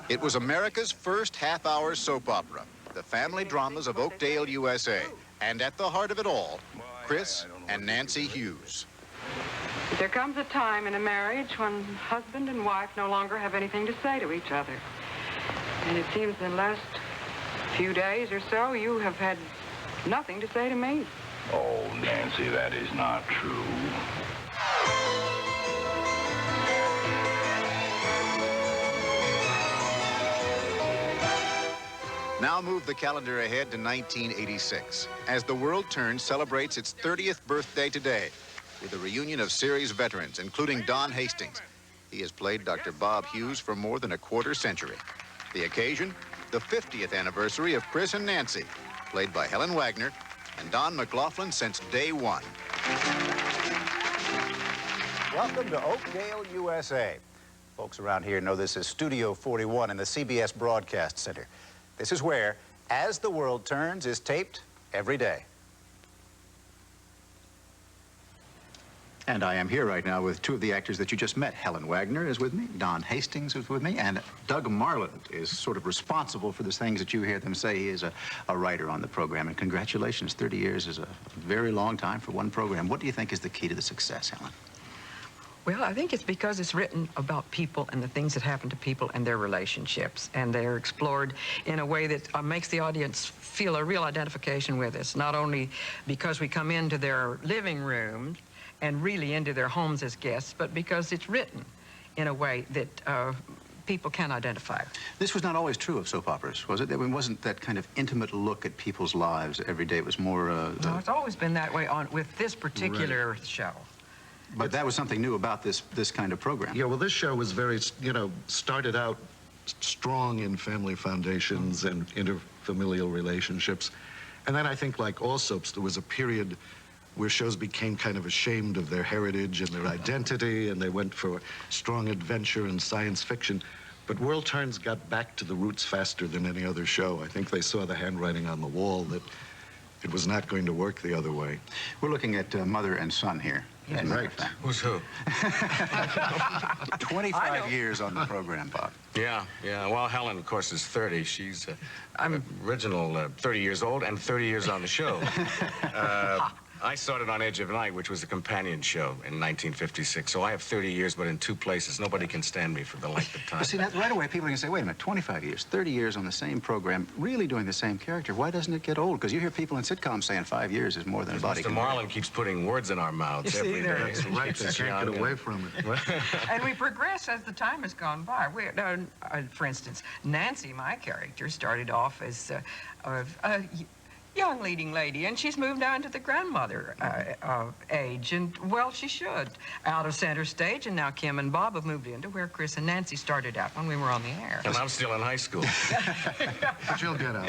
It was America's first half-hour soap opera, the family dramas of Oakdale, USA. And at the heart of it all, Chris and Nancy Hughes. There comes a time in a marriage when husband and wife no longer have anything to say to each other. And it seems in the last few days or so, you have had nothing to say to me. Oh, Nancy, that is not true. Now move the calendar ahead to 1986, as the world turn celebrates its 30th birthday today with a reunion of series veterans, including Don Hastings. He has played Dr. Bob Hughes for more than a quarter century. The occasion, the 50th anniversary of Chris and Nancy, played by Helen Wagner and Don McLaughlin since day one. Welcome to Oakdale, USA. Folks around here know this is Studio 41 in the CBS Broadcast Center. This is where As the World Turns is taped every day. And I am here right now with two of the actors that you just met. Helen Wagner is with me, Don Hastings is with me, and Doug Marland is sort of responsible for the things that you hear them say. He is a writer on the program, and congratulations, 30 years is a very long time for one program. What do you think is the key to the success, Helen? Well, I think it's because it's written about people and the things that happen to people and their relationships. And they're explored in a way that makes the audience feel a real identification with us, not only because we come into their living room and really into their homes as guests, but because it's written in a way that people can identify. This was not always true of soap operas, was it? It wasn't that kind of intimate look at people's lives every day. It was more... No, it's always been that way with this particular show. But that was something new about this kind of program. Yeah, well, this show was very, started out strong in family foundations and interfamilial relationships. And then I think, like all soaps, there was a period where shows became kind of ashamed of their heritage and their identity, and they went for strong adventure and science fiction. But World Turns got back to the roots faster than any other show. I think they saw the handwriting on the wall that it was not going to work the other way. We're looking at mother and son here. Yes. Right. Who's who? 25 years on the program, Bob. Yeah. Well, Helen, of course, is 30. She's I'm original 30 years old and 30 years on the show. I started on Edge of Night, which was a companion show in 1956. So I have 30 years, but in two places. Nobody can stand me for the length of time. But see, that right away, people can say, wait a minute, 25 years, 30 years on the same program, really doing the same character. Why doesn't it get old? Because you hear people in sitcoms saying 5 years is more than a body Mr. Marlin keeps putting words in our mouths every day. That's right. They can't get away from it. And we progress as the time has gone by. For instance, Nancy, my character, started off as a young leading lady, and she's moved down to the grandmother age, and, well, she should. Out of center stage, and now Kim and Bob have moved into where Chris and Nancy started out when we were on the air. And I'm still in high school. But you'll get out.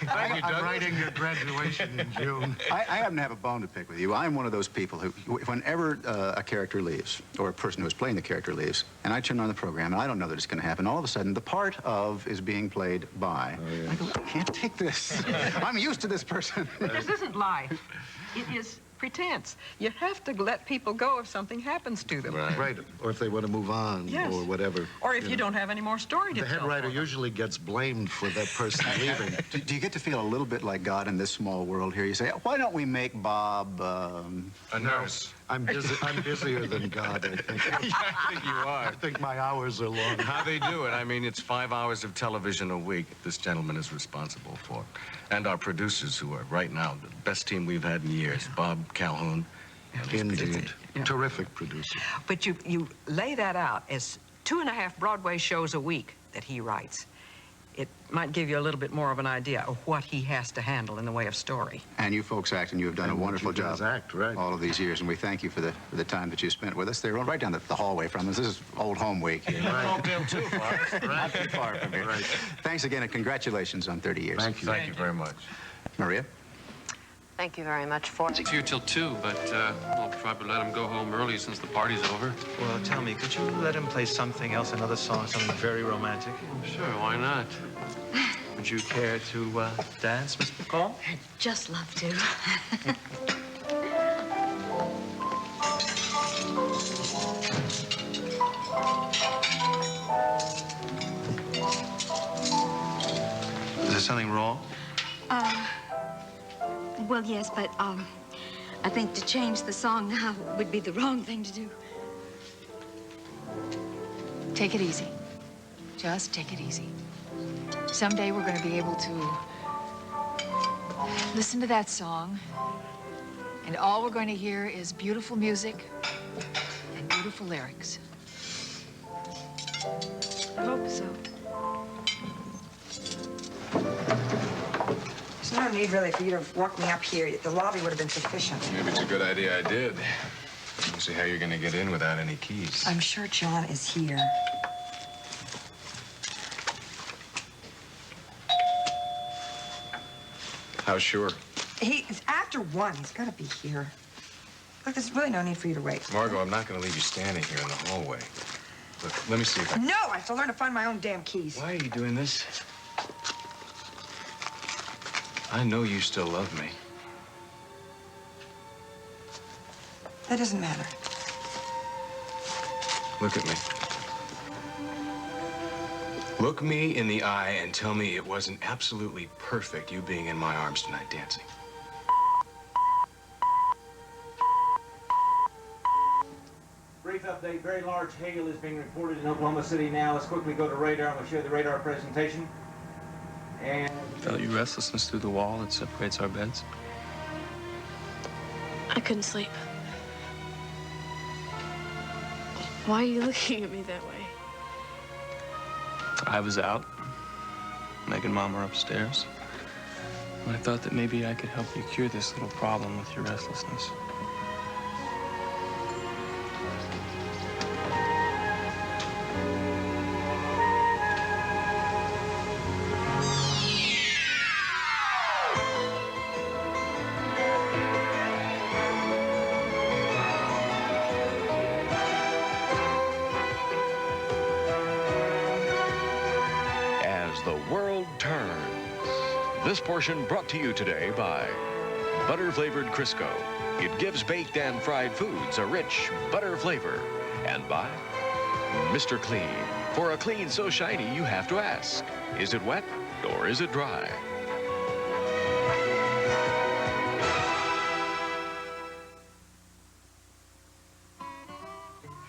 I'm writing your graduation in June. I happen to have a bone to pick with you. I'm one of those people who, whenever a character leaves, or a person who's playing the character leaves, and I turn on the program, and I don't know that it's going to happen, all of a sudden, the part of is being played by. Oh, yes. I go, I can't take this. I'm used to this person. This isn't life. It is pretense. You have to let people go if something happens to them. Right. Or if they want to move on, yes, or whatever. Or if you don't have any more story to tell. The head writer usually gets blamed for that person leaving. Do you get to feel a little bit like God in this small world here? You say, why don't we make Bob... a nurse. I'm busier than God, I think. Yeah, I think you are. I think my hours are long. How they do it, I mean, it's 5 hours of television a week this gentleman is responsible for. And our producers, who are right now the best team we've had in years, Bob Calhoun. Indeed. Yeah. Terrific producer. But you lay that out as 2.5 Broadway shows a week that he writes. It might give you a little bit more of an idea of what he has to handle in the way of story. And you folks act, and you have done a wonderful job right. all of these years, and we thank you for the time that you spent with us. They're right down the hallway from us. This is old home week. Right. Oakdale too far. Not too far from here. Right. Thanks again, and congratulations on 30 years. Thank you. Thank you very much. Maria? Thank you very much for... It's here till 2, but we'll probably let him go home early since the party's over. Well, tell me, could you let him play something else, another song, something very romantic? Sure, why not? Would you care to dance, Miss McCall? I'd just love to. there something wrong? Well, yes, but, I think to change the song now would be the wrong thing to do. Take it easy. Just take it easy. Someday we're going to be able to listen to that song, and all we're going to hear is beautiful music and beautiful lyrics. I hope so. There's no need, really, for you to walk me up here. The lobby would have been sufficient. Maybe it's a good idea I did. We'll see how you're going to get in without any keys. I'm sure John is here. How sure? It's after 1. He's got to be here. Look, there's really no need for you to wait. Margot, I'm not going to leave you standing here in the hallway. Look, let me see if I... No, I have to learn to find my own damn keys. Why are you doing this? I know you still love me. That doesn't matter. Look at me. Look me in the eye and tell me it wasn't absolutely perfect you being in my arms tonight dancing. Brief update, very large hail is being reported in Oklahoma City now. Let's quickly go to radar. I'm going to show you the radar presentation. And... Felt your restlessness through the wall that separates our beds? I couldn't sleep. Why are you looking at me that way? I was out. Meg and Mom were upstairs. And I thought that maybe I could help you cure this little problem with your restlessness. The world turns. This portion brought to you today by butter-flavored Crisco. It gives baked and fried foods a rich butter flavor. And by Mr. Clean. For a clean so shiny, you have to ask, is it wet or is it dry?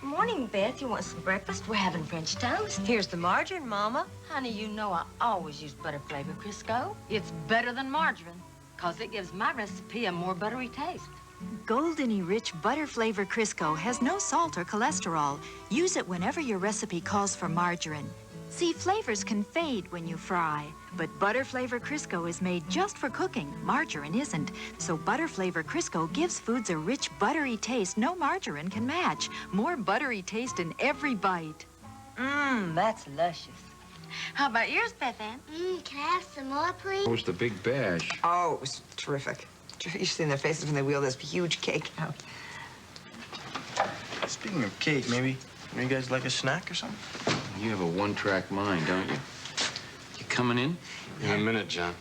Morning, Beth. You want some breakfast? We're having French toast. Here's the margarine, Mama. Honey, you know I always use butter-flavored Crisco. It's better than margarine, because it gives my recipe a more buttery taste. Goldeny rich butter-flavored Crisco has no salt or cholesterol. Use it whenever your recipe calls for margarine. See, flavors can fade when you fry, but butter-flavored Crisco is made just for cooking. Margarine isn't. So butter-flavored Crisco gives foods a rich, buttery taste no margarine can match. More buttery taste in every bite. Mmm, that's luscious. How about yours, Beth Ann? Can I have some more, please? What was the big bash? Oh, it was terrific. You should see their faces when they wheel this huge cake out. Speaking of cake, maybe you guys like a snack or something? You have a one-track mind, don't you? You coming in? In a minute, John.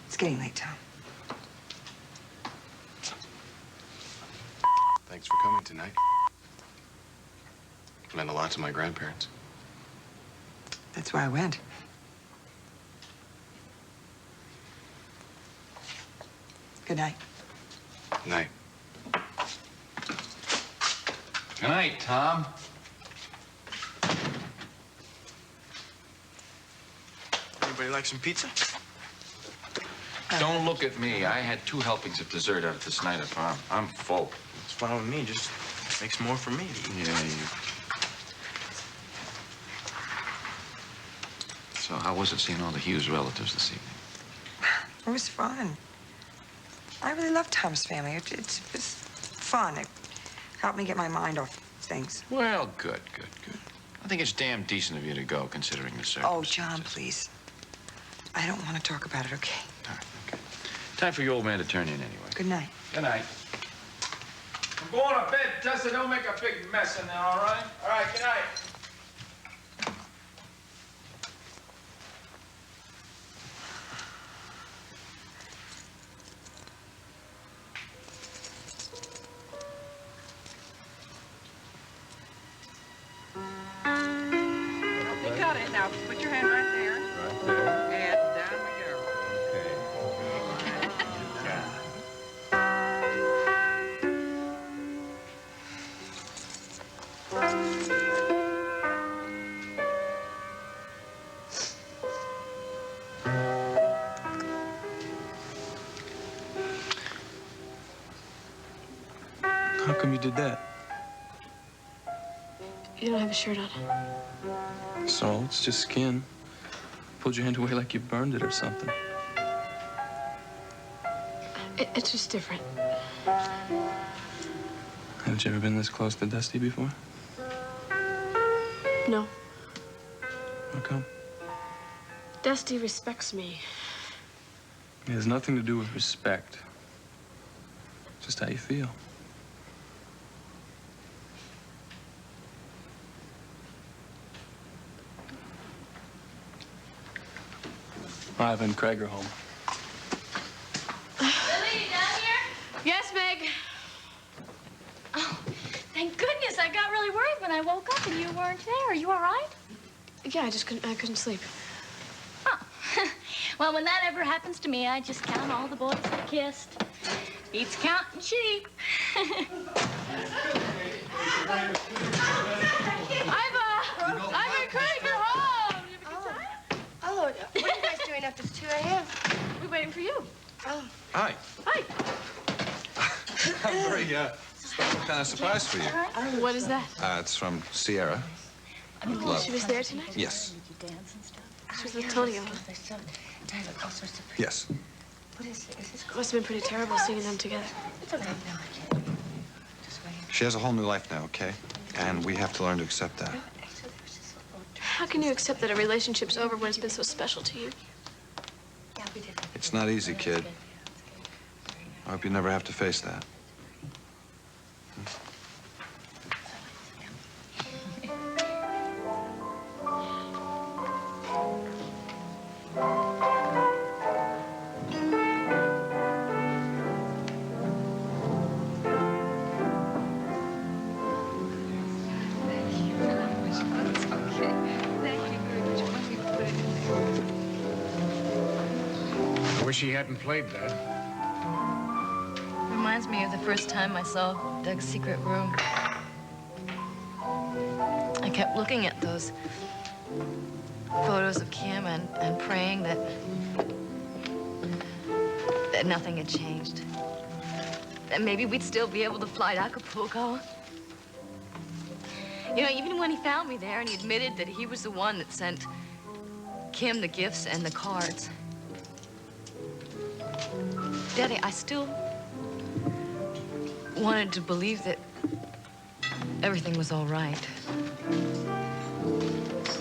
It's getting late, Tom. Thanks for coming tonight. It meant a lot to my grandparents. That's why I went. Good night. Night. Good night, Tom. Anybody like some pizza? Don't look at me. I had 2 helpings of dessert out at the Snyder Farm. I'm full. It's fine with me. Just makes more for me. Yeah, you. So how was it seeing all the Hughes relatives this evening? It was fun. I really love Tom's family. It was fun. It helped me get my mind off things. Well, good. I think it's damn decent of you to go, considering the circumstances. Oh, John, please. I don't want to talk about it, okay? All right, okay. Time for your old man to turn in anyway. Good night. Good night. I'm going to bed, Tessa. Don't make a big mess in there, all right? All right, good night. Now, put your hand right there. Right there. And down we go. How come you did that? You don't have a shirt on. So, it's just skin. Pulled your hand away like you burned it or something. It's just different. Haven't you ever been this close to Dusty before? No. How come? Dusty respects me. It has nothing to do with respect. Just how you feel. Ivan and Craig are home. Lily, you down here? Yes, Meg. Oh, thank goodness. I got really worried when I woke up and you weren't there. Are you all right? Yeah, I couldn't sleep. Oh. Well, when that ever happens to me, I just count all the boys I kissed. Beats counting sheep. Iva, and Craig, you're home. You have a good time? Oh, what are you guys doing up to 2 a.m.? We're waiting for you. Oh. Hi. Hi. I'm very special kind of surprise for you. What is that? It's from Sierra. With love. She was there tonight? Yes. She was with Tonio. Yes. Must have been pretty terrible seeing them together. She has a whole new life now, okay? And we have to learn to accept that. How can you accept that a relationship's over when it's been so special to you? It's not easy, kid. I hope you never have to face that. I wish he hadn't played that. Reminds me of the first time I saw Doug's secret room. I kept looking at those photos of Kim and praying that nothing had changed. That maybe we'd still be able to fly to Acapulco. You know, even when he found me there and he admitted that he was the one that sent Kim the gifts and the cards. Daddy, I still wanted to believe that everything was all right.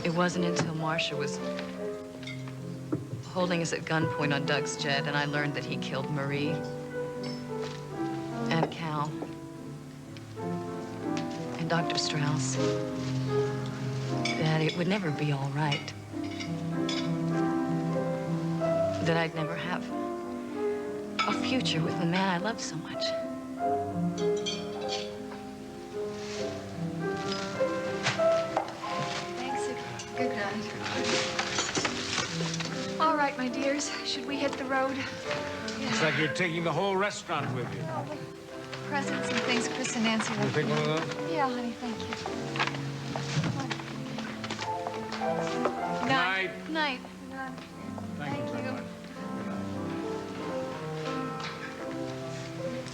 It wasn't until Marcia was holding us at gunpoint on Doug's jet and I learned that he killed Marie and Cal and Dr. Strauss that it would never be all right. That I'd never have a future with the man I loved so much. Thanks. Good night. All right, my dears. Should we hit the road? Looks like you're taking the whole restaurant with you. Oh, presents and things Chris and Nancy You left take me. one of those? Yeah, honey, thank you. Good night. Good night. Thank you very much.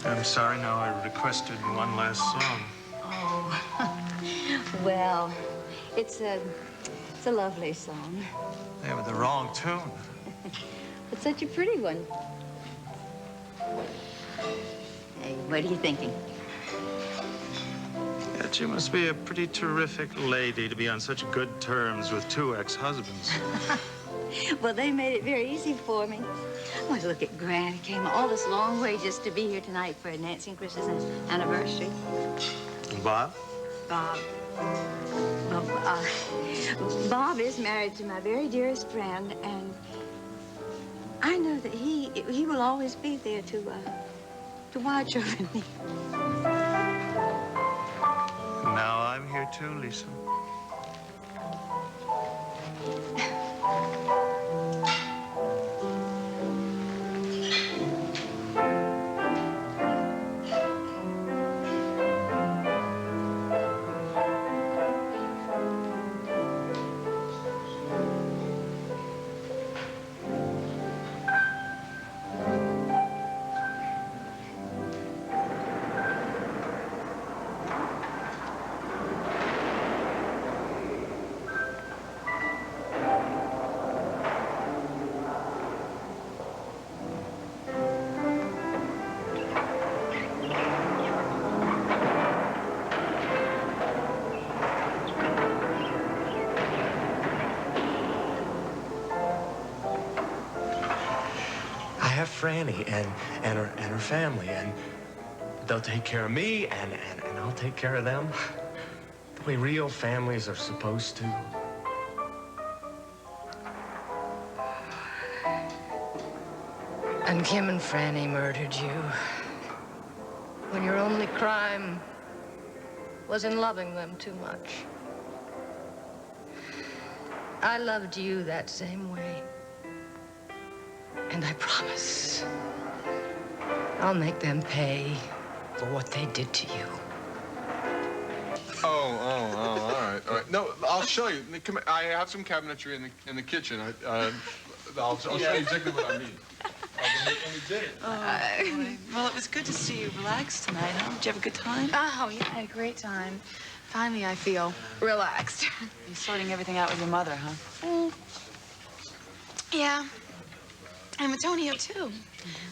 I'm sorry now I requested one last song. Oh, well, it's a lovely song. Yeah, but the wrong tune. It's such a pretty one. Hey, what are you thinking? Yet you must be a pretty terrific lady to be on such good terms with two ex-husbands. Well, they made it very easy for me. Well, look at Grant. He came all this long way just to be here tonight for Nancy and Chris's anniversary. And Bob? Bob. Bob is married to my very dearest friend, and I know that he will always be there to watch over me. Now I'm here too, Lisa. I have Franny and her family, and they'll take care of me, and I'll take care of them. The way real families are supposed to. And Kim and Franny murdered you when your only crime was in loving them too much. I loved you that same way. And I promise I'll make them pay for what they did to you. All right. No, I'll show you. Come here. I have some cabinetry in the kitchen. I'll show you exactly what I mean. Let me get it. Well, it was good to see you relaxed tonight, huh? Did you have a good time? Oh, yeah, I had a great time. Finally, I feel relaxed. You're sorting everything out with your mother, huh? Well, yeah. And with Tonio, too.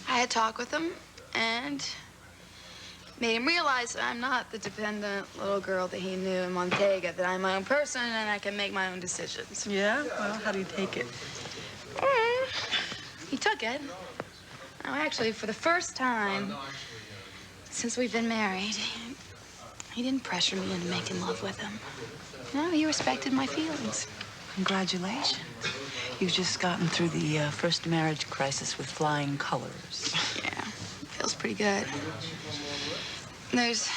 I had a talk with him and made him realize that I'm not the dependent little girl that he knew in Montega, that I'm my own person and I can make my own decisions. Yeah? Well, how do you take it? He took it. Oh, actually, for the first time since we've been married, he didn't pressure me into making love with him. No, he respected my feelings. Congratulations. You've just gotten through the first marriage crisis with flying colors. Yeah, feels pretty good. There's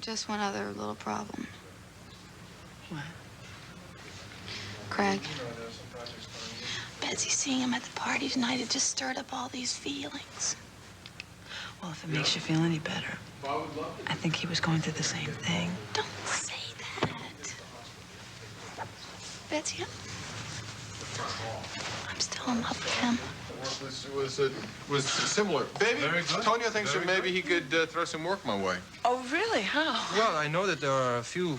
just one other little problem. What? Craig. Betsy seeing him at the party tonight, it just stirred up all these feelings. Well, if it makes you feel any better, I think he was going through the same thing. Don't say that. Betsy, I'm still in love with him. Was similar. Baby, Tonio thinks that maybe he could throw some work my way. Oh, really? How? Well, I know that there are a few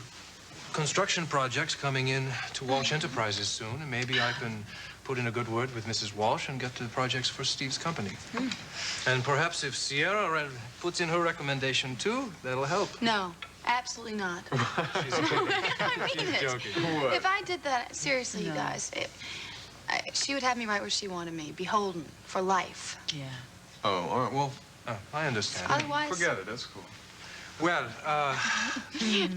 construction projects coming in to Walsh Enterprises soon, and maybe I can put in a good word with Mrs. Walsh and get the projects for Steve's company. And perhaps if Sierra puts in her recommendation, too, that'll help. No, absolutely not. She's joking. I mean She's it. joking. If I did that, seriously, you guys, she would have me right where she wanted me, beholden for life. Yeah. Oh, all right, well... I understand. Otherwise... Forget it, that's cool. Well,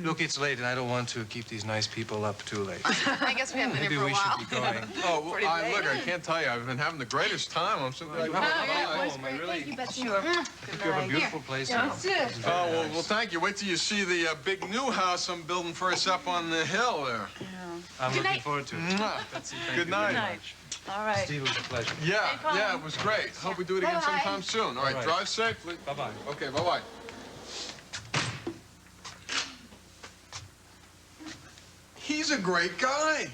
look, it's late, and I don't want to keep these nice people up too late. I guess we haven't been Maybe here for a we while. should be going. Oh, well, look, I can't tell you. I've been having the greatest time. I'm so glad you have a It was great. Thank you, Betsy. Sure. You have a beautiful place. Yeah, it's good. Oh, well, thank you. Wait till you see the big new house I'm building for us up on the hill there. Yeah. I'm looking forward to it. Betsy, good night. Good night. All right. Steve, it was a pleasure. Yeah, it was great. Hope we do it again sometime soon. All right, drive safely. Bye-bye. Okay, bye-bye. He's a great guy.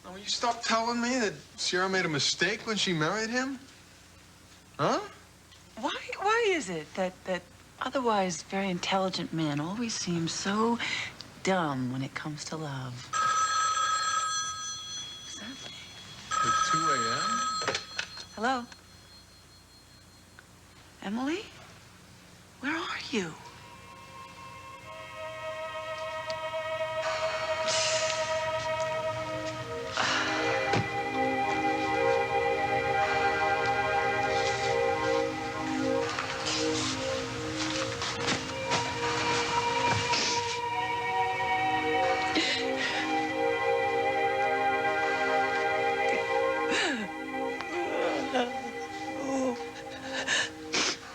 Now, will you stop telling me that Sierra made a mistake when she married him? Huh? Why is it that otherwise very intelligent men always seem so dumb when it comes to love? At 2 a.m.? Hello? Emily? Where are you?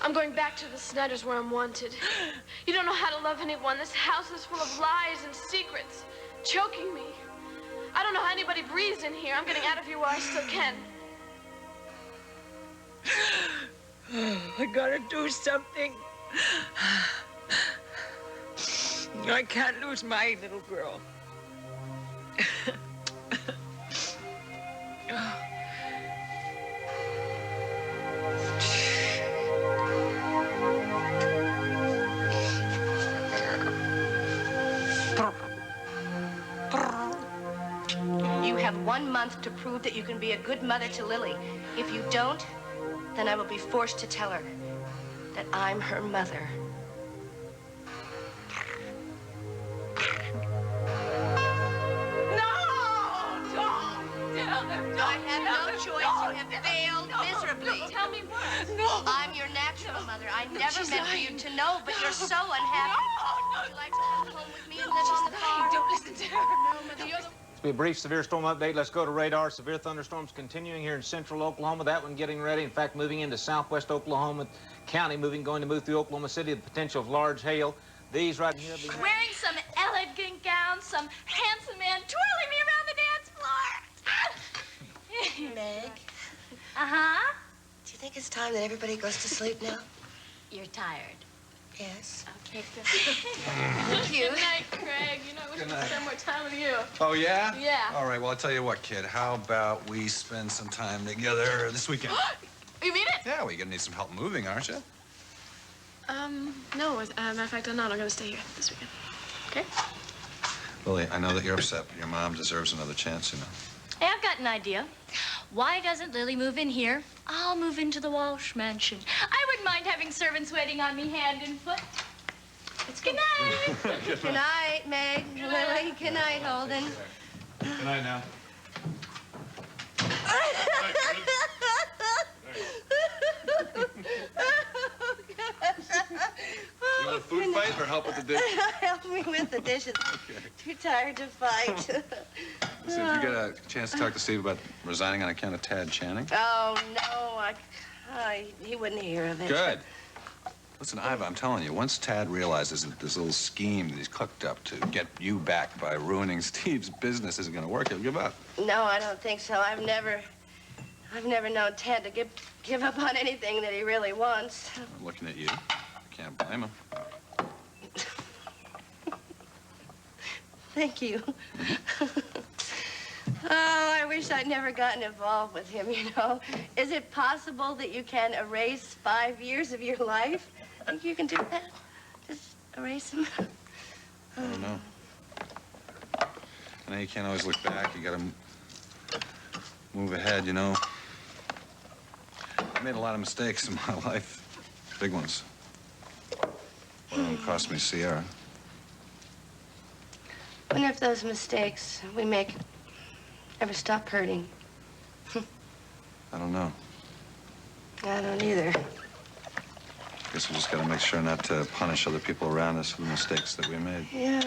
I'm going back to the Snyder's where I'm wanted. You don't know how to love anyone. This house is full of lies and secrets, choking me. I don't know how anybody breathes in here. I'm getting out of here while I still can. I gotta do something. I can't lose my little girl. You have 1 month to prove that you can be a good mother to Lily. If you don't, then I will be forced to tell her that I'm her mother. I have no choice. You have failed miserably. Tell me what? No. I'm your natural mother. I never meant for you to know, but you're so unhappy. Would you like to come home with me and live on the farm? Don't listen to her. No, Mother, you're the... This will be a brief severe storm update. Let's go to radar. Severe thunderstorms continuing here in central Oklahoma. That one getting ready. In fact, moving into southwest Oklahoma County, going to move through Oklahoma City. The potential of large hail. These right here. Wearing some elegant gown, some handsome man twirling me around the dance floor. Meg, Uh-huh. do you think it's time that everybody goes to sleep now? You're tired. Yes. Okay, good. Thank you. Good night, Craig. You know, I wish Good I could night. spend more time with you. Oh, yeah? Yeah. All right, well, I'll tell you what, kid. How about we spend some time together this weekend? You mean it? Yeah, well, you're gonna need some help moving, aren't you? No. As a matter of fact, I'm not. I'm gonna stay here this weekend. Okay? Lily, I know that you're upset, but your mom deserves another chance, you know. Hey, I've got an idea. Why doesn't Lily move in here? I'll move into the Walsh mansion. I wouldn't mind having servants waiting on me hand and foot. It's good night. Good night, Meg. Lily. Good night, Holden. Good night now. You want a food fight or help with the dishes? Help me with the dishes. Okay. Too tired to fight. Listen, if you get a chance to talk to Steve about resigning on account of Tad Channing. Oh, no, he wouldn't hear of it. Good. Listen, Iva, I'm telling you, once Tad realizes that this little scheme that he's cooked up to get you back by ruining Steve's business isn't going to work, he'll give up. No, I don't think so. I've never known Ted to give up on anything that he really wants. I'm looking at you. I can't blame him. Thank you. Oh, I wish I'd never gotten involved with him, you know. Is it possible that you can erase 5 years of your life? Think you can do that? Just erase them? I don't know. I know you can't always look back. You gotta move ahead, you know. I made a lot of mistakes in my life. Big ones. One of them cost me Sierra. Wonder if those mistakes we make ever stop hurting. I don't know. I don't either. Guess we just gotta make sure not to punish other people around us for the mistakes that we made. Yeah.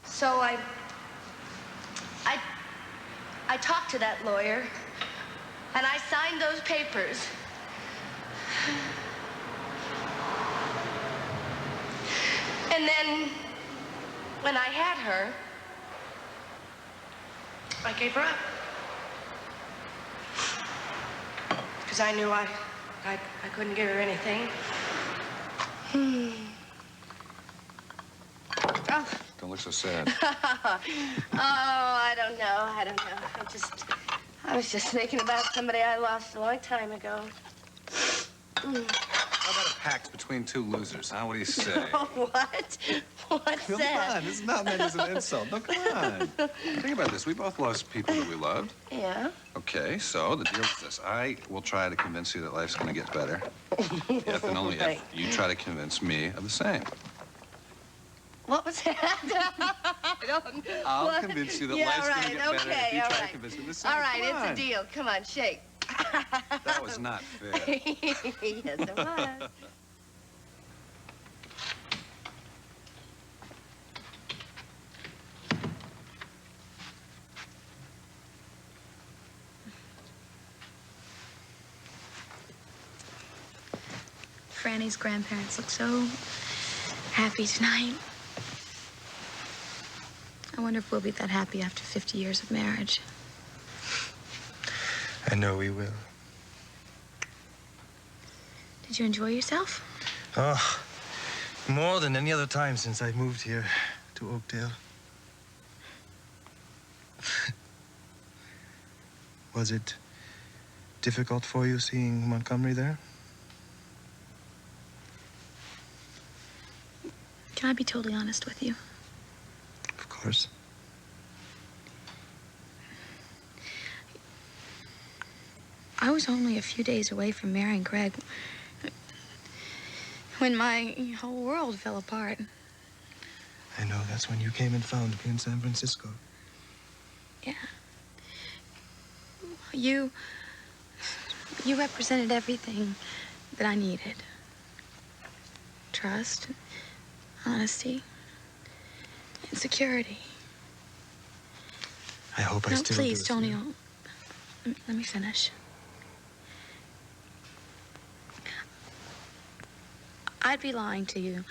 So I talked to that lawyer, and I signed those papers. And then, when I had her, I gave her up. Because I knew I couldn't give her anything. Oh. Don't look so sad. Oh, I don't know. I was just thinking about somebody I lost a long time ago. How about a pact between two losers, huh? What do you say? What? What's Come that? on, this is not meant as an insult. No, come on. Think about this. We both lost people that we loved. Yeah? Okay, so the deal is this. I will try to convince you that life's going to get better. If and only if you try to convince me of the same. What was that? I'll convince you that life's going to get better if you try to convince me of the same. All right, Come it's on. a deal. Come on, shake. That was not fair. Yes, it was. Franny's grandparents look so happy tonight. I wonder if we'll be that happy after 50 years of marriage. I know we will. Did you enjoy yourself? Oh, more than any other time since I moved here to Oakdale. Was it difficult for you seeing Montgomery there? Can I be totally honest with you? Of course. I was only a few days away from marrying Craig when my whole world fell apart. I know, that's when you came and found me in San Francisco. Yeah. You represented everything that I needed. Trust, honesty, and security. I hope I No, still please, do. Tony, let me finish. I'd be lying to you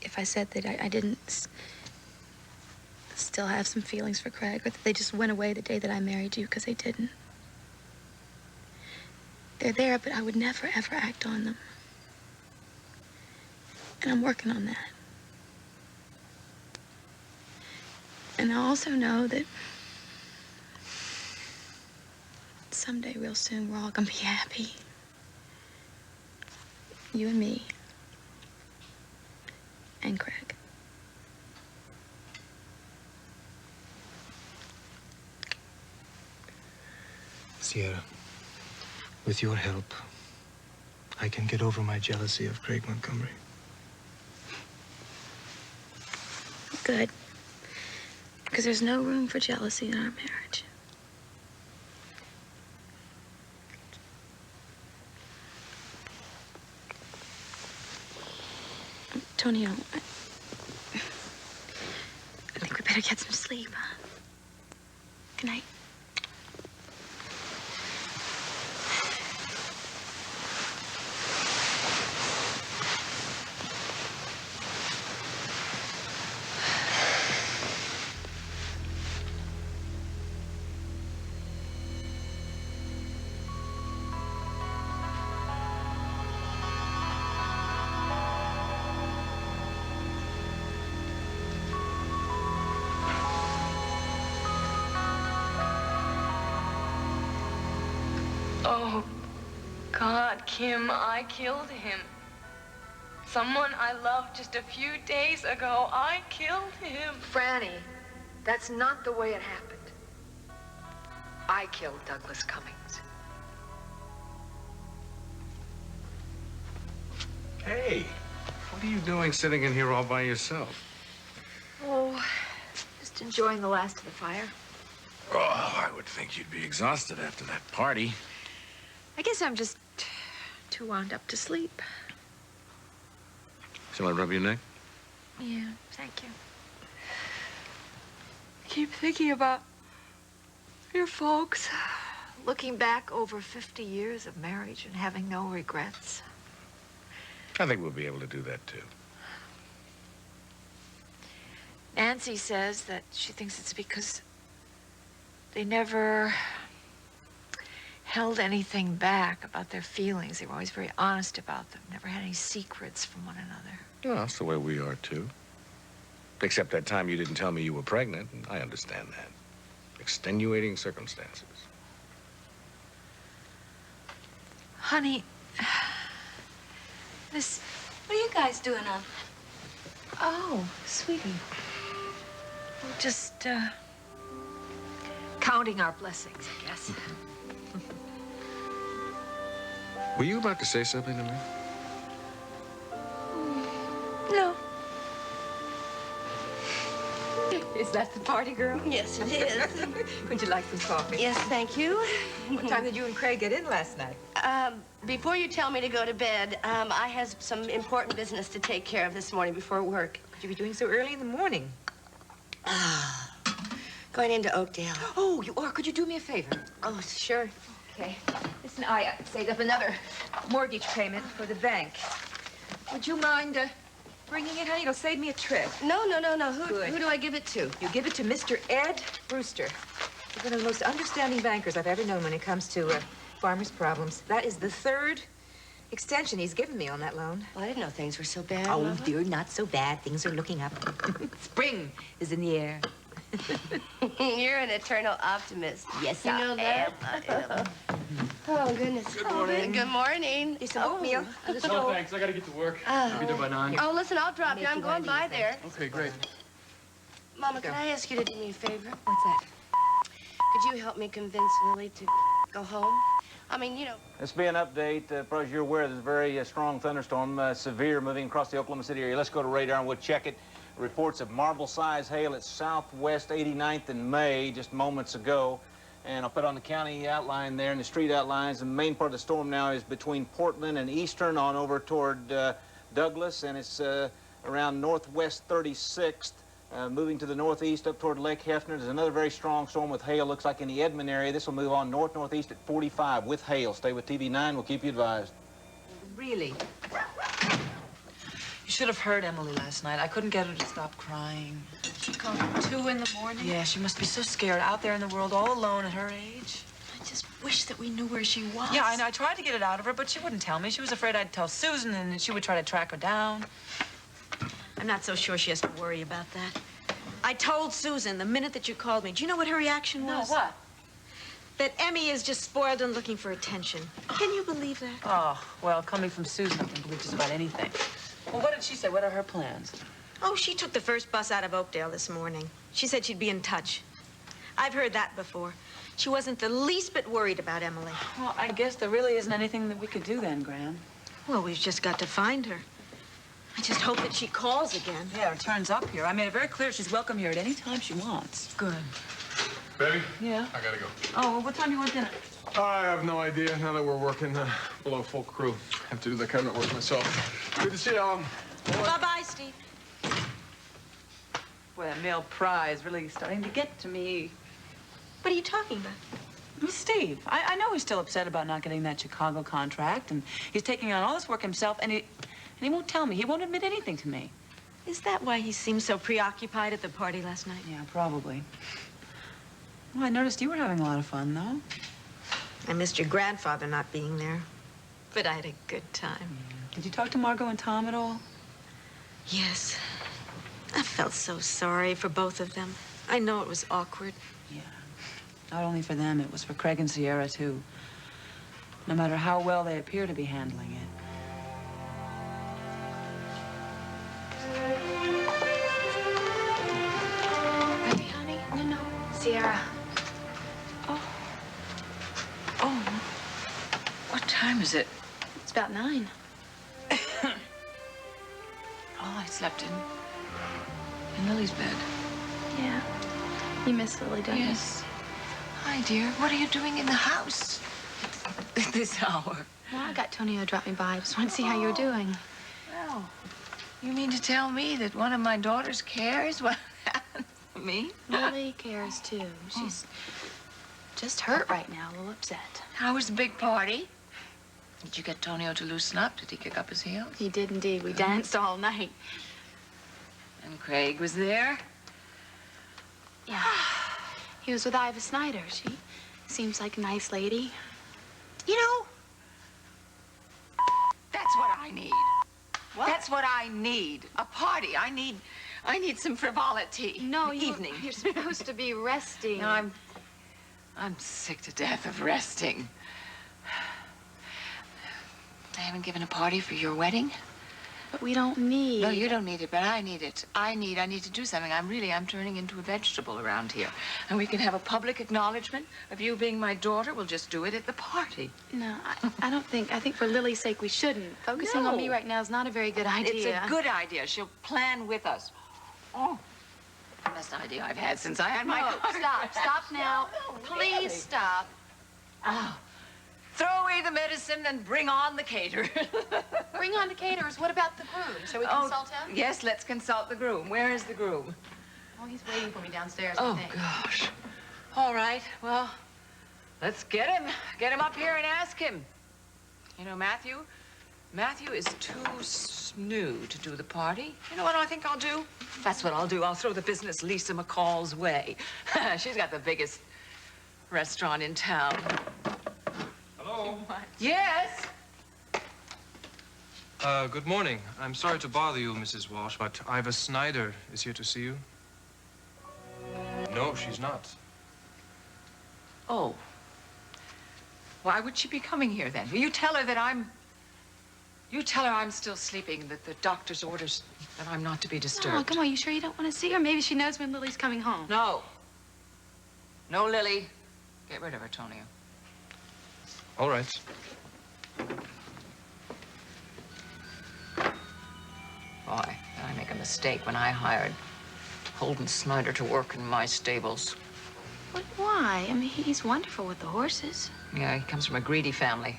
if I said that I didn't still have some feelings for Craig, or that they just went away the day that I married you, because they didn't. They're there, but I would never, ever act on them. And I'm working on that. And I also know that someday, real soon, we're all gonna be happy. You and me. And Craig. Sierra, with your help, I can get over my jealousy of Craig Montgomery. Good. Because there's no room for jealousy in our marriage. Tonio, I think we better get some sleep. Good night. Oh, God, Kim, I killed him. Someone I loved just a few days ago, I killed him. Franny, that's not the way it happened. I killed Douglas Cummings. Hey, what are you doing sitting in here all by yourself? Oh, just enjoying the last of the fire. Oh, I would think you'd be exhausted after that party. I guess I'm just too wound up to sleep. Shall I rub your neck? Yeah, thank you. I keep thinking about your folks. Looking back over 50 years of marriage and having no regrets. I think we'll be able to do that, too. Nancy says that she thinks it's because they never held anything back about their feelings. They were always very honest about them. Never had any secrets from one another. Well, that's the way we are, too. Except that time you didn't tell me you were pregnant. I understand that. Extenuating circumstances. Honey, Miss... What are you guys doing up? Oh, sweetie. We're just, counting our blessings, I guess. Were you about to say something to me? No. Is that the party, girl? Yes, it is. Would you like some coffee? Yes, thank you. What time did you and Craig get in last night? Before you tell me to go to bed, I have some important business to take care of this morning before work. Could you be doing so early in the morning? Going into Oakdale. Oh, you are? Could you do me a favor? Oh, sure. Okay. Listen, I saved up another mortgage payment for the bank. Would you mind bringing it, honey? It'll save me a trip. No. Who Good. do I give it to? You give it to Mr. Ed Brewster. He's one of the most understanding bankers I've ever known when it comes to farmers' problems. That is the third extension he's given me on that loan. Well, I didn't know things were so bad. Oh, Mama. dear, not so bad. Things are looking up. Spring is in the air. You're an eternal optimist. Yes, you I know that? Oh, goodness. Good morning. Good morning. Need some oatmeal on the stove. No, thanks. I gotta get to work. I'll be there by 9. Oh, listen, I'll drop you. I'm going by there. Okay, great. Mama, can I ask you to do me a favor? What's that? Could you help me convince Lily to go home? I mean, you know. This will be an update. As you're aware, there's a very strong thunderstorm, severe, moving across the Oklahoma City area. Let's go to radar and we'll check it. Reports of marble-sized hail at southwest 89th and May just moments ago. And I'll put on the county outline there and the street outlines. The main part of the storm now is between Portland and Eastern on over toward Douglas, and it's around northwest 36th, moving to the northeast up toward Lake Hefner. There's another very strong storm with hail, looks like in the Edmond area. This will move on north-northeast at 45 with hail. Stay with TV9. We'll keep you advised. Really? You should have heard Emily last night. I couldn't get her to stop crying. She called at 2 in the morning? Yeah, she must be so scared out there in the world all alone at her age. I just wish that we knew where she was. Yeah, I know. I tried to get it out of her, but she wouldn't tell me. She was afraid I'd tell Susan, and she would try to track her down. I'm not so sure she has to worry about that. I told Susan the minute that you called me. Do you know what her reaction was? No, what? That Emmy is just spoiled and looking for attention. Can you believe that? Oh, well, coming from Susan, I can believe just about anything. Well, what did she say? What are her plans? Oh, she took the first bus out of Oakdale this morning. She said she'd be in touch. I've heard that before. She wasn't the least bit worried about Emily. Well, I guess there really isn't anything that we could do then, Gran. Well, we've just got to find her. I just hope that she calls again. Yeah, or turns up here. I made it very clear she's welcome here at any time she wants. Good. Baby? Yeah? I gotta go. Oh, well, what time do you want dinner? I have no idea now that we're working below full crew. Have to do that kind of work myself. Good to see y'all. Bye-bye, Steve. Boy, that male pride is really starting to get to me. What are you talking about? Miss Steve, I know he's still upset about not getting that Chicago contract, and he's taking on all this work himself, and he won't tell me. He won't admit anything to me. Is that why he seemed so preoccupied at the party last night? Yeah, probably. Well, I noticed you were having a lot of fun, though. I missed your grandfather not being there, but I had a good time. Yeah. Did you talk to Margot and Tom at all? Yes. I felt so sorry for both of them. I know it was awkward. Yeah. Not only for them, it was for Craig and Sierra, too. No matter how well they appear to be handling it. Ready, honey? No. Sierra. Oh. What time is it? It's about 9. Oh, I slept in Lily's bed. Yeah. You miss Lily, don't you? Yes. Hi, dear. What are you doing in the house at this hour? Well, I got Tonio to drop me by. I just want to see how you're doing. Well, you mean to tell me that one of my daughters cares what happened to me? Lily cares, too. She's just hurt right now, a little upset. How was the big party? Did you get Tonio to loosen up? Did he kick up his heels? He did indeed. We danced all night. And Craig was there? Yeah. He was with Iva Snyder. She seems like a nice lady. You know, that's what I need. What? That's what I need. A party. I need some frivolity. No, evening. You're supposed to be resting. No, I'm sick to death of resting. I haven't given a party for your wedding. But we don't need... No, you don't need it, but I need it. I need to do something. I'm turning into a vegetable around here. And we can have a public acknowledgement of you being my daughter. We'll just do it at the party. No, I don't think... I think for Lily's sake, we shouldn't. Focusing on me right now is not a very good idea. It's a good idea. She'll plan with us. Oh, best idea I've had since I had my daughter. Stop now. Please stop. Oh. Throw away the medicine and bring on the caterers. Bring on the caterers. What about the groom? Shall we consult him? Yes, let's consult the groom. Where is the groom? Oh, he's waiting for me downstairs, I think. Oh, gosh. All right, well, let's get him. Get him up here and ask him. You know, Matthew, Matthew is too new to do the party. You know what I think I'll do? That's what I'll do. I'll throw the business Lisa McCall's way. She's got the biggest restaurant in town. Hello? Yes? Good morning. I'm sorry to bother you, Mrs. Walsh, but Iva Snyder is here to see you. No, she's not. Oh. Why would she be coming here then? You tell her that You tell her I'm still sleeping, that the doctor's orders that I'm not to be disturbed. Oh, come on, you sure you don't want to see her? Maybe she knows when Lily's coming home. No. No, Lily. Get rid of her, Tonio. All right. Boy, did I make a mistake when I hired Holden Snyder to work in my stables. But why? I mean, he's wonderful with the horses. Yeah, he comes from a greedy family.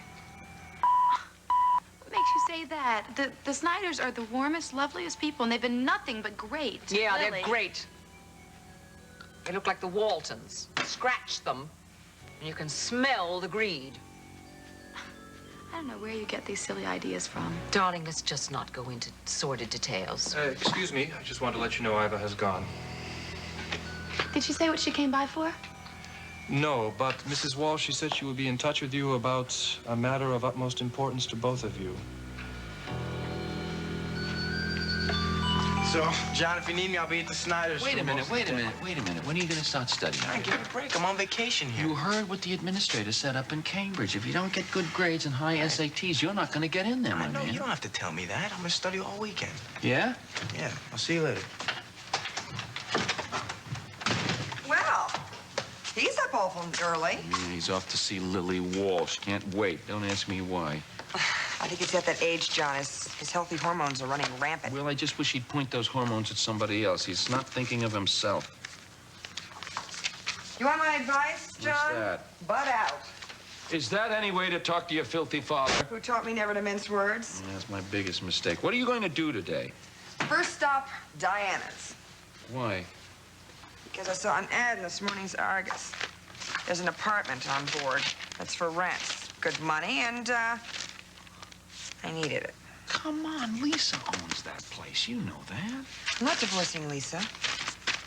What makes you say that? The Snyders are the warmest, loveliest people, and they've been nothing but great to Yeah, Lily. they're great. They look like the Waltons. Scratch them, and you can smell the greed. I don't know where you get these silly ideas from. Darling, let's just not go into sordid details. Excuse me. I just want to let you know Iva has gone. Did she say what she came by for? No, but Mrs. Walsh, she said she would be in touch with you about a matter of utmost importance to both of you. So, John, if you need me, I'll be at the Snyder's. Wait a minute. When are you going to start studying? I give a break. I'm on vacation here. You heard what the administrator said up in Cambridge. If you don't get good grades and high SATs, you're not going to get in there, my man. You don't have to tell me that. I'm going to study all weekend. Yeah? Yeah. I'll see you later. Well, he's up awful early. Yeah, he's off to see Lily Walsh. Can't wait. Don't ask me why. I think it's at that age, John. His healthy hormones are running rampant. Well, I just wish he'd point those hormones at somebody else. He's not thinking of himself. You want my advice, John? What's that? Butt out. Is that any way to talk to your filthy father? Who taught me never to mince words? Yeah, that's my biggest mistake. What are you going to do today? First stop, Diana's. Why? Because I saw an ad in this morning's Argus. There's an apartment on board that's for rent. Good money, and, I needed it. Come on, Lisa owns that place. You know that. I'm not divorcing Lisa.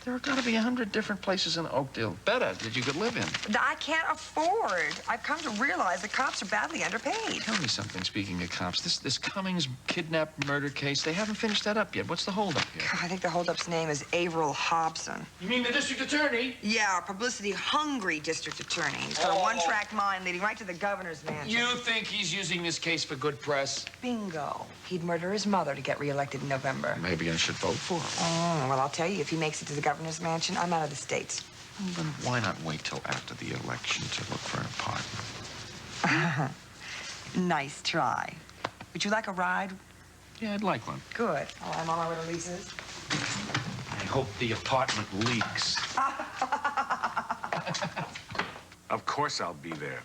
There are got to be 100 different places in Oakdale better that you could live in. I can't afford. I've come to realize the cops are badly underpaid. Tell me something, speaking of cops. This Cummings kidnap murder case, they haven't finished that up yet. What's the holdup here? I think the holdup's name is Averill Hobson. You mean the district attorney? Yeah, a publicity-hungry district attorney. He's got a one-track mind leading right to the governor's mansion. You think he's using this case for good press? Bingo. He'd murder his mother to get reelected in November. Maybe I should vote for him. Well, I'll tell you, if he makes it to the governor's mansion, I'm out of the States. Well, then why not wait till after the election to look for an apartment? Nice try. Would you like a ride? Yeah, I'd like one. Good. Oh, I'm on my way to Lisa's. I hope the apartment leaks. Of course I'll be there.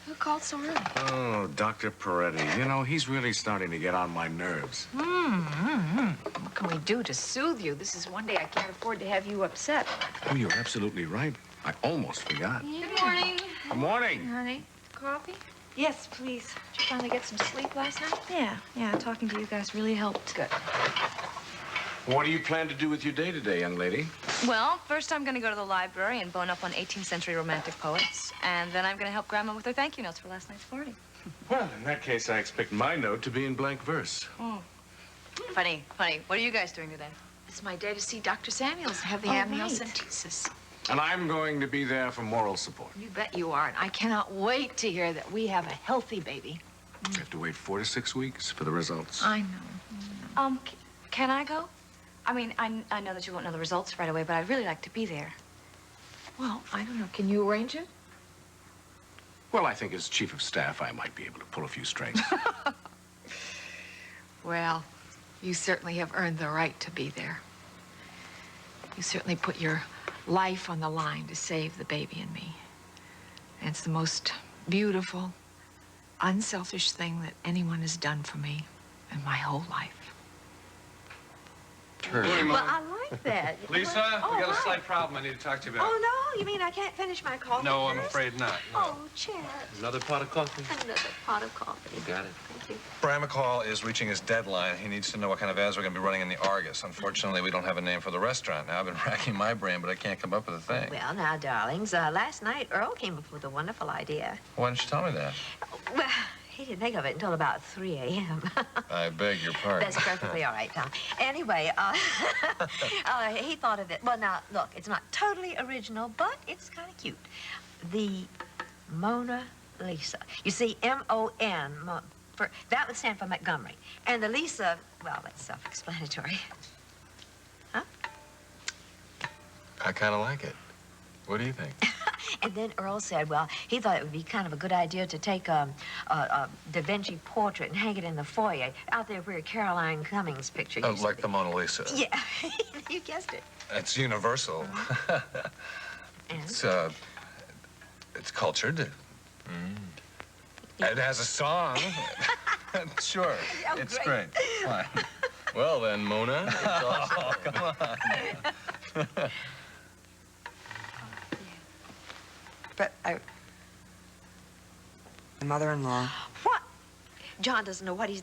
Who called so early? Oh, Dr. Peretti. You know, he's really starting to get on my nerves. What can we do to soothe you? This is one day I can't afford to have you upset. Oh, you're absolutely right. I almost forgot. Good morning. Good morning. Honey, coffee? Yes, please. Did you finally get some sleep last night? Yeah, talking to you guys really helped. Good. What do you plan to do with your day today, young lady? Well, first I'm going to go to the library and bone up on 18th century romantic poets. And then I'm going to help Grandma with her thank you notes for last night's party. Well, in that case, I expect my note to be in blank verse. Oh. Funny. What are you guys doing today? It's my day to see Dr. Samuels and have the amniocentesis. And I'm going to be there for moral support. You bet you are. And I cannot wait to hear that we have a healthy baby. You have to wait 4 to 6 weeks for the results. I know. Can I go? I mean, I know that you won't know the results right away, but I'd really like to be there. Well, I don't know. Can you arrange it? Well, I think as chief of staff, I might be able to pull a few strings. Well, you certainly have earned the right to be there. You certainly put your life on the line to save the baby and me. And it's the most beautiful, unselfish thing that anyone has done for me in my whole life. her. Well, I like that. Lisa, Well, we got a hi. slight problem I need to talk to you about. Oh, no, you mean I can't finish my coffee? No, I'm first? afraid not. No. Oh, Chet. Another pot of coffee? Another pot of coffee. You got it. Thank you. Brian McCall is reaching his deadline. He needs to know what kind of ads we're going to be running in the Argus. Unfortunately, we don't have a name for the restaurant. Now, I've been racking my brain, but I can't come up with a thing. Well, now, darlings, last night Earl came up with a wonderful idea. Why didn't you tell me that? Well, he didn't think of it until about 3 a.m. I beg your pardon. That's perfectly all right, Tom. Anyway, he thought of it. Well, now, look, it's not totally original, but it's kind of cute. The Mona Lisa. You see, M-O-N, that would stand for Montgomery. And the Lisa, well, that's self-explanatory. Huh? I kind of like it. What do you think? And then Earl said, well, he thought it would be kind of a good idea to take a Da Vinci portrait and hang it in the foyer out there where Caroline Cummings' picture used Like to the Mona Lisa. be. Yeah, you guessed it. It's universal. It's cultured. It has a song. Sure. Oh, it's great. great. Fine. Well then, Mona. It's awesome. Oh, come on. But my mother-in-law. What? John doesn't know what he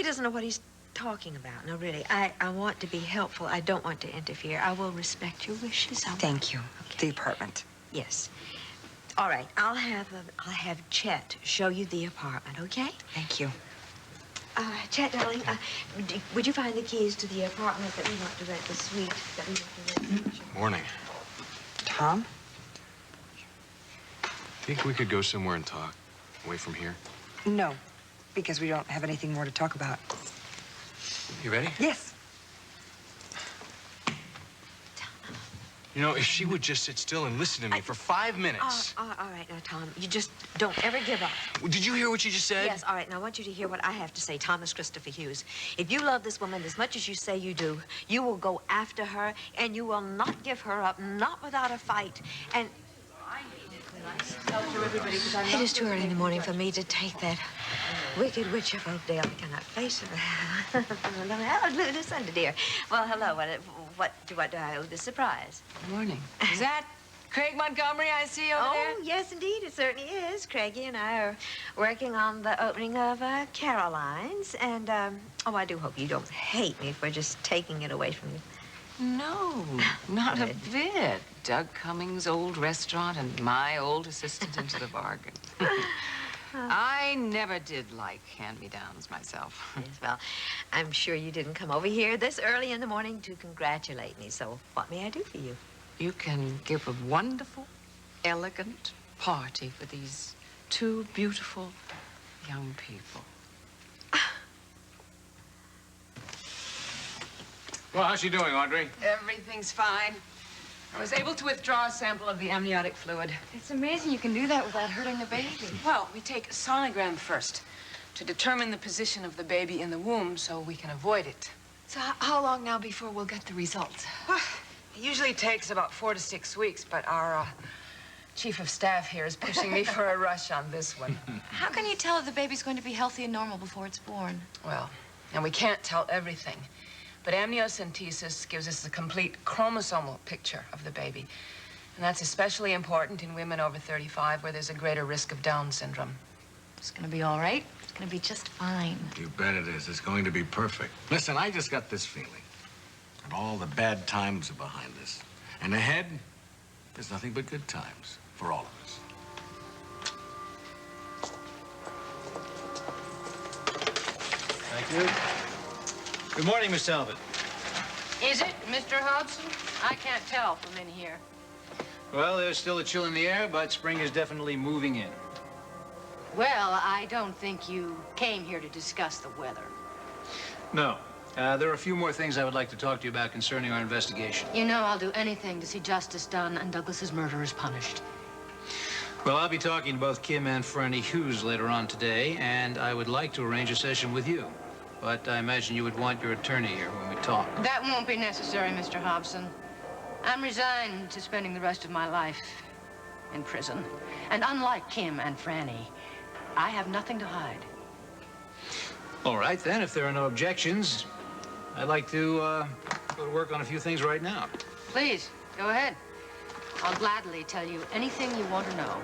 doesn't know what he's talking about. No, really. I want to be helpful. I don't want to interfere. I will respect your wishes. Thank you. The apartment. Yes. All right. I'll have Chet show you the apartment, okay? Thank you. Chet, darling, would you find the keys to the apartment that we want to rent, the suite that we want to rent? Morning. Tom? Think we could go somewhere and talk, away from here? No, because we don't have anything more to talk about. You ready? Yes. You know, if she would just sit still and listen to me for 5 minutes. All right, now, Tom, you just don't ever give up. Did you hear what she just said? Yes, all right. Now, I want you to hear what I have to say, Thomas Christopher Hughes. If you love this woman as much as you say you do, you will go after her, and you will not give her up, not without a fight. And it is too early in the morning for me to take that wicked witch of Oakdale. I cannot face her. Hello, Lucinda, dear. Well, hello. What do I owe the surprise? Morning. Is that Craig Montgomery I see over there? Oh, yes, indeed. It certainly is. Craigie and I are working on the opening of Caroline's. And, I do hope you don't hate me for just taking it away from you. No, not a bit. Doug Cummings' old restaurant and my old assistant into the bargain. I never did like hand-me-downs myself. Yes, well, I'm sure you didn't come over here this early in the morning to congratulate me. So what may I do for you? You can give a wonderful, elegant party for these two beautiful young people. Well, how's she doing, Audrey? Everything's fine. I was able to withdraw a sample of the amniotic fluid. It's amazing you can do that without hurting the baby. Well, we take a sonogram first to determine the position of the baby in the womb so we can avoid it. So how long now before we'll get the results? It usually takes about 4 to 6 weeks, but our chief of staff here is pushing me for a rush on this one. How can you tell if the baby's going to be healthy and normal before it's born? Well, and we can't tell everything. But amniocentesis gives us a complete chromosomal picture of the baby. And that's especially important in women over 35 where there's a greater risk of Down syndrome. It's gonna be all right. It's gonna be just fine. You bet it is. It's going to be perfect. Listen, I just got this feeling. And all the bad times are behind us. And ahead, there's nothing but good times for all of us. Thank you. Good morning, Miss Talbot. Is it, Mr. Hudson? I can't tell from in here. Well, there's still a chill in the air, but spring is definitely moving in. Well, I don't think you came here to discuss the weather. No. There are a few more things I would like to talk to you about concerning our investigation. You know, I'll do anything to see justice done and Douglas's murderers punished. Well, I'll be talking to both Kim and Franny Hughes later on today, and I would like to arrange a session with you. But I imagine you would want your attorney here when we talk. That won't be necessary, Mr. Hobson. I'm resigned to spending the rest of my life in prison. And unlike Kim and Franny, I have nothing to hide. All right, then, if there are no objections, I'd like to go to work on a few things right now. Please, go ahead. I'll gladly tell you anything you want to know.